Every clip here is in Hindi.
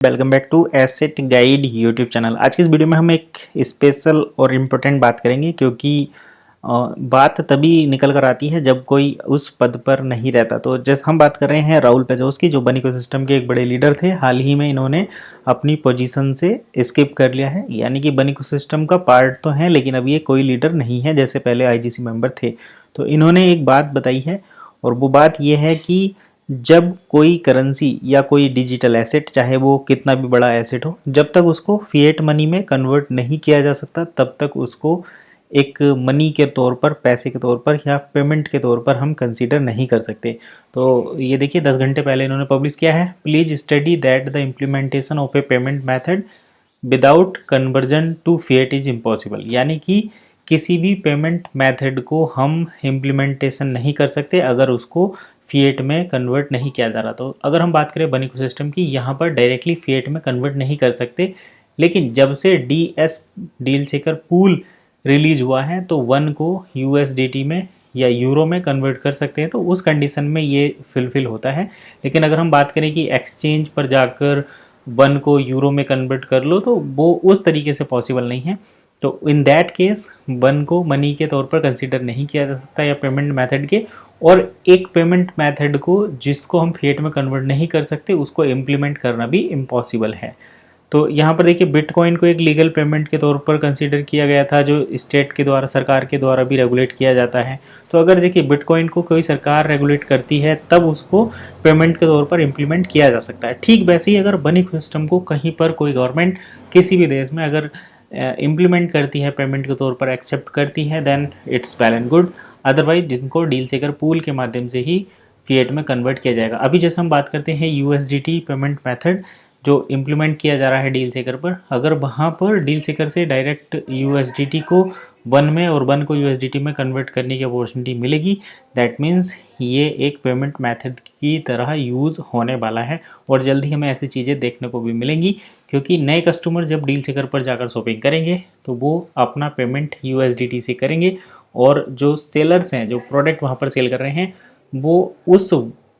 Welcome back to asset guide YouTube channel. आज की इस वीडियो में हम एक स्पेशल और इम्पोर्टेंट बात करेंगे, क्योंकि बात तभी निकल कर आती है जब कोई उस पद पर नहीं रहता। तो जैसे हम बात कर रहे हैं राहुल पेजोस की, जो बन इकोसिस्टम के एक बड़े लीडर थे। हाल ही में इन्होंने अपनी पोजीशन से स्किप कर लिया है, यानी कि बन इकोसिस्टम का पार्ट तो है लेकिन अब ये कोई लीडर नहीं है जैसे पहले आईजीसी मेंबर थे। तो इन्होंने एक बात बताई है, और वो बात ये है कि जब कोई करेंसी या कोई डिजिटल एसेट, चाहे वो कितना भी बड़ा एसेट हो, जब तक उसको फिएट मनी में कन्वर्ट नहीं किया जा सकता तब तक उसको एक मनी के तौर पर, पैसे के तौर पर या पेमेंट के तौर पर हम कंसीडर नहीं कर सकते। तो ये देखिए 10 घंटे पहले इन्होंने पब्लिश किया है, please study that the implementation of a payment method without conversion to fiat is impossible. यानी कि किसी भी पेमेंट मेथड को हम इम्प्लीमेंटेशन नहीं कर सकते अगर उसको फिएट में कन्वर्ट नहीं किया जा रहा। तो अगर हम बात करें बन इकोसिस्टम की, यहाँ पर डायरेक्टली फिएट में कन्वर्ट नहीं कर सकते, लेकिन जब से डील सेकर पूल रिलीज हुआ है तो वन को यूएसडीटी में या यूरो में कन्वर्ट कर सकते हैं। तो उस कंडीशन में ये फुलफिल होता है। लेकिन अगर हम बात करें कि एक्सचेंज पर जाकर वन को यूरो में कन्वर्ट कर लो, तो वो उस तरीके से पॉसिबल नहीं है। तो इन दैट केस वन को मनी के तौर पर कंसीडर नहीं किया जा सकता या पेमेंट मेथड के, और एक पेमेंट मेथड को जिसको हम फिएट में कन्वर्ट नहीं कर सकते उसको इम्प्लीमेंट करना भी इम्पॉसिबल है। तो यहाँ पर देखिए बिटकॉइन को एक लीगल पेमेंट के तौर पर कंसीडर किया गया था, जो स्टेट के द्वारा, सरकार के द्वारा भी रेगुलेट किया जाता है। तो अगर देखिए बिटकॉइन को कोई सरकार रेगुलेट करती है तब उसको पेमेंट के तौर पर इम्प्लीमेंट किया जा सकता है। ठीक वैसे ही अगर बन इकोसिस्टम को कहीं पर कोई गवर्नमेंट किसी भी देश में अगर इम्प्लीमेंट करती है, पेमेंट के तौर पर एक्सेप्ट करती है, then it's well and good. Otherwise जिनको डील सेकर पूल के माध्यम से ही फिएट में कन्वर्ट किया जाएगा। अभी जैसे हम बात करते हैं यूएसडीटी पेमेंट मेथड जो इम्प्लीमेंट किया जा रहा है डील सेकर पर, अगर वहाँ पर डील सेकर से डायरेक्ट यूएसडीटी को वन में और वन को यूएसडीटी में कन्वर्ट करने की अपॉर्चुनिटी मिलेगी, दैट मीन्स ये एक पेमेंट मेथड की तरह यूज़ होने वाला है। और जल्द ही हमें ऐसी चीज़ें देखने को भी मिलेंगी, क्योंकि नए कस्टमर जब डील सेकर पर जाकर शॉपिंग करेंगे तो वो अपना पेमेंट यूएसडीटी से करेंगे, और जो सेलर्स हैं, जो प्रोडक्ट वहाँ पर सेल कर रहे हैं, वो उस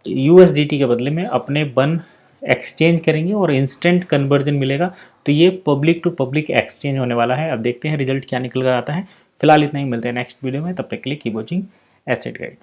यूएसडीटी के बदले में अपने वन एक्सचेंज करेंगे और इंस्टेंट कन्वर्जन मिलेगा। तो ये पब्लिक टू पब्लिक एक्सचेंज होने वाला है। अब देखते हैं रिजल्ट क्या निकल कर आता है। फिलहाल इतना ही, मिलते हैं नेक्स्ट वीडियो में। तब तक के लिए कीप वॉचिंग एसेट गाइड।